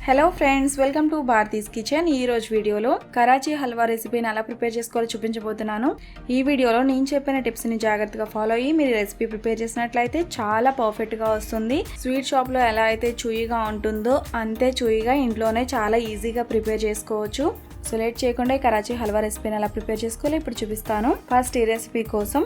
Hello friends, welcome to Bharati's kitchen. ఈ రోజు వీడియోలో కరాచీ హల్వా రెసిపీని ఎలా ప్రిపేర్ చేసుకోవాలో చూపించబోతున్నాను. ఈ వీడియోలో నేను చెప్పిన టిప్స్ని జాగ్రత్తగా ఫాలో అయ్యి మీరు రెసిపీ ప్రిపేర్ చేసినట్లయితే చాలా పర్ఫెక్ట్గా వస్తుంది. స్వీట్ షాప్లో ఎలా అయితే చూయిగా ఉంటుందో అంతే చూయిగా ఇంట్లోనే చాలా ఈజీగా ప్రిపేర్ చేసుకోవచ్చు. సో లేట్ చేయకుండా కరాచీ హల్వా రెసిపీని ఎలా ప్రిపేర్ చేసుకోవాలో ఇప్పుడు చూపిస్తాను. ఫస్ట్ ఈ రెసిపీ కోసం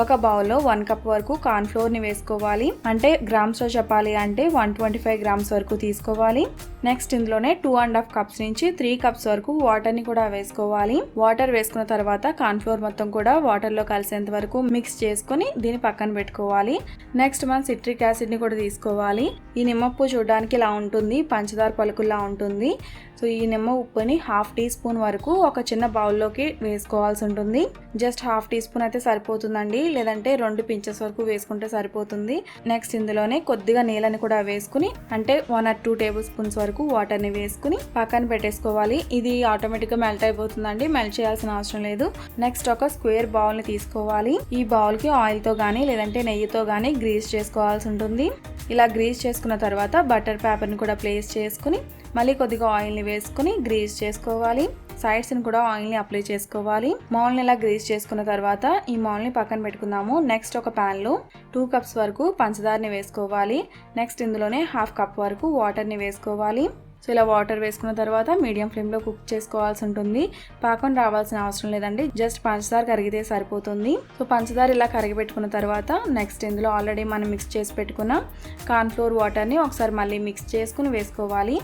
ఒక బౌల్లో 1 కప్ వరకు కార్న్ ఫ్లోర్ ని వేసుకోవాలి. అంటే గ్రామ్స్ లో చెప్పాలి అంటే 125 గ్రామ్స్ వరకు తీసుకోవాలి. నెక్స్ట్ ఇందులోనే 2.5 కప్స్ నుంచి 3 కప్స్ వరకు వాటర్ ని కూడా వేసుకోవాలి. వాటర్ వేసుకున్న తర్వాత కార్న్ ఫ్లోర్ మొత్తం కూడా వాటర్ లో కలిసేంత వరకు మిక్స్ చేసుకుని దీన్ని పక్కన పెట్టుకోవాలి. నెక్స్ట్ మనం సిట్రిక్ యాసిడ్ ని కూడా తీసుకోవాలి. ఈ నిమ్మప్పు చూడడానికి ఇలా ఉంటుంది, పంచదార పలుకుల్లా ఉంటుంది. సో ఈ నిమ్మ ఉప్పుని 1/2 టీ స్పూన్ వరకు ఒక చిన్న బౌల్లోకి వేసుకోవాల్సి ఉంటుంది. జస్ట్ 1/2 టీ స్పూన్ అయితే సరిపోతుందండి, లేదంటే 2 పించెస్ వరకు వేసుకుంటే సరిపోతుంది. నెక్స్ట్ ఇందులోనే కొద్దిగా నీళ్ళని కూడా వేసుకుని అంటే 1 or 2 టేబుల్ స్పూన్స్ వరకు వాటర్ ని వేసుకుని పక్కన పెట్టేసుకోవాలి. ఇది ఆటోమేటిక్ గా మెల్ట్ అయిపోతుందండి, మెల్ట్ చేయాల్సిన అవసరం లేదు. నెక్స్ట్ ఒక స్క్వేర్ బౌల్ ని తీసుకోవాలి. ఈ బౌల్ కి ఆయిల్ తో గానీ లేదంటే నెయ్యితో గానీ గ్రీస్ చేసుకోవాల్సి ఉంటుంది. ఇలా గ్రీస్ చేసుకున్న తర్వాత బటర్ పేపర్ ని కూడా ప్లేస్ చేసుకుని మళ్ళీ కొద్దిగా ఆయిల్ ని వేసుకుని గ్రీస్ చేసుకోవాలి. సైడ్స్ ని కూడా ఆయిల్ ని అప్లై చేసుకోవాలి. మౌల్ ని ఇలా గ్రీస్ చేసుకున్న తర్వాత ఈ మౌల్ ని పక్కన పెట్టుకుందాము. నెక్స్ట్ ఒక ప్యాన్ లో 2 కప్స్ వరకు పంచదారని వేసుకోవాలి. నెక్స్ట్ ఇందులోనే 1/2 కప్ వరకు వాటర్ ని వేసుకోవాలి. సో ఇలా వాటర్ వేసుకున్న తర్వాత మీడియం ఫ్లేమ్ లో కుక్ చేసుకోవాల్సి ఉంటుంది. పాకం రావాల్సిన అవసరం లేదండి, జస్ట్ పంచదార కరిగితే సరిపోతుంది. సో పంచదార ఇలా కరిగిపెట్టుకున్న తర్వాత నెక్స్ట్ ఇందులో ఆల్రెడీ మనం మిక్స్ చేసి పెట్టుకున్న కార్న్ ఫ్లోర్ వాటర్ ని ఒకసారి మళ్ళీ మిక్స్ చేసుకుని వేసుకోవాలి.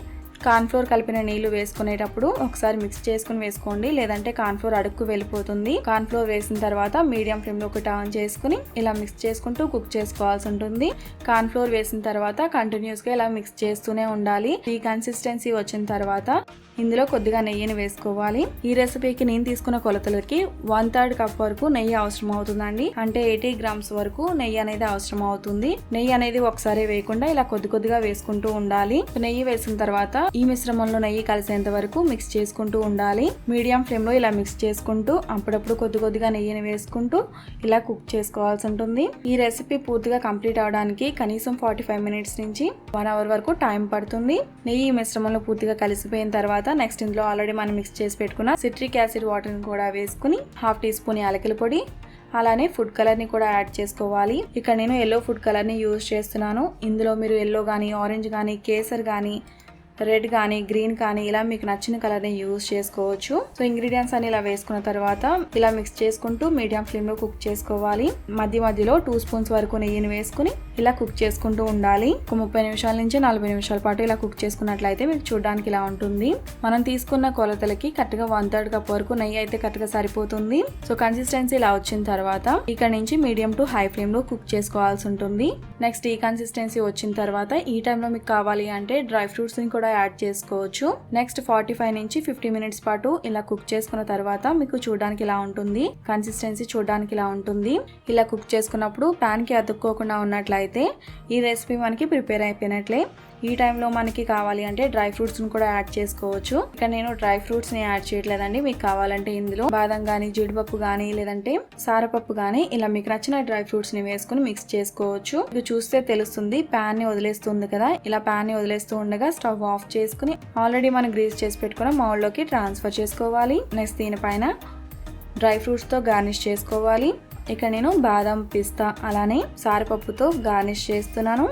కార్న్ ఫ్లోర్ కలిపిన నీళ్లు వేసుకునేటప్పుడు ఒకసారి మిక్స్ చేసుకుని వేసుకోండి, లేదంటే కార్న్ ఫ్లోర్ అడుక్కు వెళ్ళిపోతుంది. కార్న్ ఫ్లోర్ వేసిన తర్వాత మీడియం ఫ్లేమ్ లో టర్న్ చేసుకుని ఇలా మిక్స్ చేసుకుంటూ కుక్ చేసుకోవాల్సి ఉంటుంది. కార్న్ ఫ్లోర్ వేసిన తర్వాత కంటిన్యూస్ గా ఇలా మిక్స్ చేస్తూనే ఉండాలి. ఈ కన్సిస్టెన్సీ వచ్చిన తర్వాత ఇందులో కొద్దిగా నెయ్యిని వేసుకోవాలి. ఈ రెసిపీకి నేను తీసుకున్న కొలతలకి 1/3 కప్ వరకు నెయ్యి అవసరం అవుతుందండి. అంటే 80 గ్రామ్స్ వరకు నెయ్యి అనేది అవసరం అవుతుంది. నెయ్యి అనేది ఒకసారి వేయకుండా ఇలా కొద్దిగా వేసుకుంటూ ఉండాలి. నెయ్యి వేసిన తర్వాత ఈ మిశ్రమంలో నెయ్యి కలిసేంత వరకు మిక్స్ చేసుకుంటూ ఉండాలి. మీడియం ఫ్లేమ్ లో ఇలా మిక్స్ చేసుకుంటూ అప్పుడప్పుడు కొద్దిగా నెయ్యిని వేసుకుంటూ ఇలా కుక్ చేసుకోవాల్సి ఉంటుంది. ఈ రెసిపీ పూర్తిగా కంప్లీట్ అవడానికి కనీసం 45 మినిట్స్ నుంచి 1 అవర్ వరకు టైం పడుతుంది. నెయ్యి మిశ్రమంలో పూర్తిగా కలిసిపోయిన తర్వాత నెక్స్ట్ ఇందులో ఆల్రెడీ మనం మిక్స్ చేసి పెట్టుకున్న సిట్రిక్ యాసిడ్ వాటర్ ని కూడా వేసుకుని 1/2 టీ స్పూన్ యాలకుల పొడి అలానే ఫుడ్ కలర్ ని కూడా యాడ్ చేసుకోవాలి. ఇక్కడ నేను ఎల్లో ఫుడ్ కలర్ ని యూజ్ చేస్తున్నాను. ఇందులో మీరు ఎల్లో గానీ ఆరెంజ్ గానీ కేసర్ గానీ రెడ్ కానీ గ్రీన్ కానీ ఇలా మీకు నచ్చిన కలర్ ని యూజ్ చేసుకోవచ్చు. సో ఇంగ్రీడియంట్స్ అని ఇలా వేసుకున్న తర్వాత ఇలా మిక్స్ చేసుకుంటూ మీడియం ఫ్లేమ్ లో కుక్ చేసుకోవాలి. మధ్యలో 2 స్పూన్స్ వరకు నెయ్యిని వేసుకుని ఇలా కుక్ చేసుకుంటూ ఉండాలి. ఒక 30 నిమిషాల నుంచి 40 నిమిషాల పాటు ఇలా కుక్ చేసుకున్నట్లయితే మీకు చూడడానికి ఇలా ఉంటుంది. మనం తీసుకున్న కొలతలకి కరెక్ట్ గా 1/3 కప్ వరకు నెయ్యి అయితే కరెక్ట్ గా సరిపోతుంది. సో కన్సిస్టెన్సీ ఇలా వచ్చిన తర్వాత ఇక్కడ నుంచి మీడియం టు హై ఫ్లేమ్ లో కుక్ చేసుకోవాల్సి ఉంటుంది. నెక్స్ట్ ఈ కన్సిస్టెన్సీ వచ్చిన తర్వాత ఈ టైంలో మీకు కావాలి అంటే డ్రై ఫ్రూట్స్ ని కూడా యాడ్ చేసుకోవచ్చు. నెక్స్ట్ 45 నుంచి 50 మినిట్స్ పాటు ఇలా కుక్ చేసుకున్న తర్వాత మీకు చూడడానికి ఇలా ఉంటుంది. కన్సిస్టెన్సీ చూడడానికి ఇలా ఉంటుంది. ఇలా కుక్ చేసుకున్నప్పుడు ప్యాన్ కి అతుక్కోకుండా ఉన్నట్లయితే ఈ రెసిపీ మనకి ప్రిపేర్ అయిపోయినట్లే. ఈ టైంలో మనకి కావాలి అంటే డ్రై ఫ్రూట్స్ ని కూడా యాడ్ చేసుకోవచ్చు. ఇక్కడ నేను డ్రై ఫ్రూట్స్ ని యాడ్ చేయట్లేదండి. మీకు కావాలంటే ఇందులో బాదం గానీ జీడిపప్పు గానీ లేదంటే సారపప్పు గానీ ఇలా మీకు నచ్చిన డ్రై ఫ్రూట్స్ ని వేసుకుని మిక్స్ చేసుకోవచ్చు. ఇది చూస్తే తెలుస్తుంది, ప్యాన్ ని వదిలేస్తుంది కదా. ఇలా ప్యాన్ ని వదిలేస్తూ ఉండగా స్టవ్ ఆఫ్ చేసుకుని ఆల్రెడీ మనం గ్రీస్ చేసి పెట్టుకున్న మౌల్డ్ లోకి ట్రాన్స్ఫర్ చేసుకోవాలి. నెక్స్ట్ దీనిపైన డ్రై ఫ్రూట్స్ తో గార్నిష్ చేసుకోవాలి. ఇక్కడ నేను బాదం పిస్తా అలానే సారపప్పుతో గార్నిష్ చేస్తున్నాను.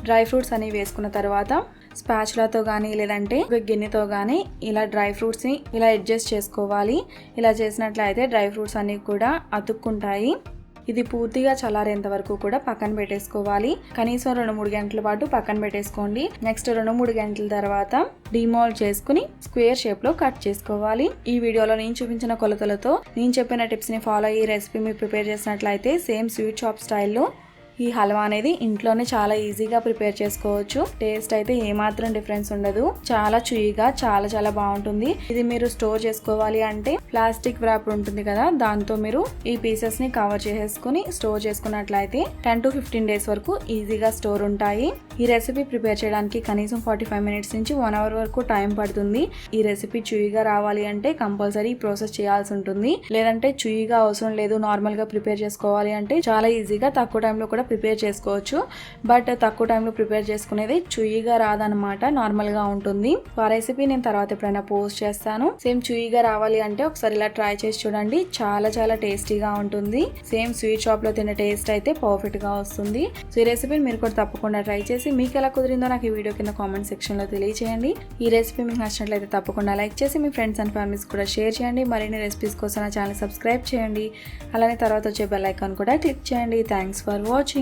డ్రై ఫ్రూట్స్ అని వేసుకున్న తర్వాత స్పాచులాతో కానీ లేదంటే గిన్నెతో కానీ ఇలా డ్రై ఫ్రూట్స్ ని ఇలా అడ్జస్ట్ చేసుకోవాలి. ఇలా చేసినట్లయితే డ్రై ఫ్రూట్స్ అన్ని కూడా అతుక్కుంటాయి. ఇది పూర్తిగా చల్లారేంత వరకు కూడా పక్కన పెట్టేసుకోవాలి. కనీసం 2-3 గంటల పాటు పక్కన పెట్టేసుకోండి. నెక్స్ట్ 2-3 గంటల తర్వాత డిమోల్డ్ చేసుకుని స్క్వేర్ షేప్ లో కట్ చేసుకోవాలి. ఈ వీడియోలో నేను చూపించిన కొలతలతో నేను చెప్పిన టిప్స్ ని ఫాలో అయ్యి రెసిపీ మీరు ప్రిపేర్ చేసినట్లయితే సేమ్ స్వీట్ షాప్ స్టైల్లో ఈ హల్వా అనేది ఇంట్లోనే చాలా ఈజీగా ప్రిపేర్ చేసుకోవచ్చు. టేస్ట్ అయితే ఏమాత్రం డిఫరెన్స్ ఉండదు. చాలా చూయిగా చాలా బాగుంటుంది. ఇది మీరు స్టోర్ చేసుకోవాలి అంటే ప్లాస్టిక్ వ్రాప్ ఉంటుంది కదా, దాంతో మీరు ఈ పీసెస్ ని కవర్ చేసేసుకుని స్టోర్ చేసుకున్నట్లయితే 10 to 15 డేస్ వరకు ఈజీగా స్టోర్ ఉంటాయి. ఈ రెసిపీ ప్రిపేర్ చేయడానికి కనీసం 45 మినిట్స్ నుంచి 1 అవర్ వరకు టైం పడుతుంది. ఈ రెసిపీ చూయిగా రావాలి అంటే కంపల్సరీ ప్రాసెస్ చేయాల్సి ఉంటుంది. లేదంటే చూయిగా అవసరం లేదు, నార్మల్ గా ప్రిపేర్ చేసుకోవాలి అంటే చాలా ఈజీగా తక్కువ టైంలో కూడా ప్రిపేర్ చేసుకోవచ్చు. బట్ తక్కువ టైంలో ప్రిపేర్ చేసుకునేది చూయిగా రాదనమాట, నార్మల్ గా ఉంటుంది. ఆ రెసిపీ నేను తర్వాత ఎప్పుడైనా పోస్ట్ చేస్తాను. సేమ్ చూయిగా రావాలి అంటే ఒకసారి ఇలా ట్రై చేసి చూడండి. చాలా టేస్టీగా ఉంటుంది. సేమ్ స్వీట్ షాప్ లో తినే టేస్ట్ అయితే పర్ఫెక్ట్ గా వస్తుంది. సో ఈ రెసిపీని మీరు కూడా తప్పకుండా ట్రై చేసి మీకు ఎలా కుదిరిందో నాకు ఈ వీడియో కింద కామెంట్ సెక్షన్ లో తెలియజేయండి. ఈ రెసిపీ మీకు నచ్చినట్లయితే తప్పకుండా లైక్ చేసి మీ ఫ్రెండ్స్ అండ్ ఫ్యామిలీస్ కూడా షేర్ చేయండి. మరిన్ని రెసిపీస్ కోసం నా ఛానల్ సబ్స్క్రైబ్ చేయండి. అలానే తర్వాత వచ్చే బెల్ ఐకాన్ కూడా క్లిక్ చేయండి. Thanks for watching.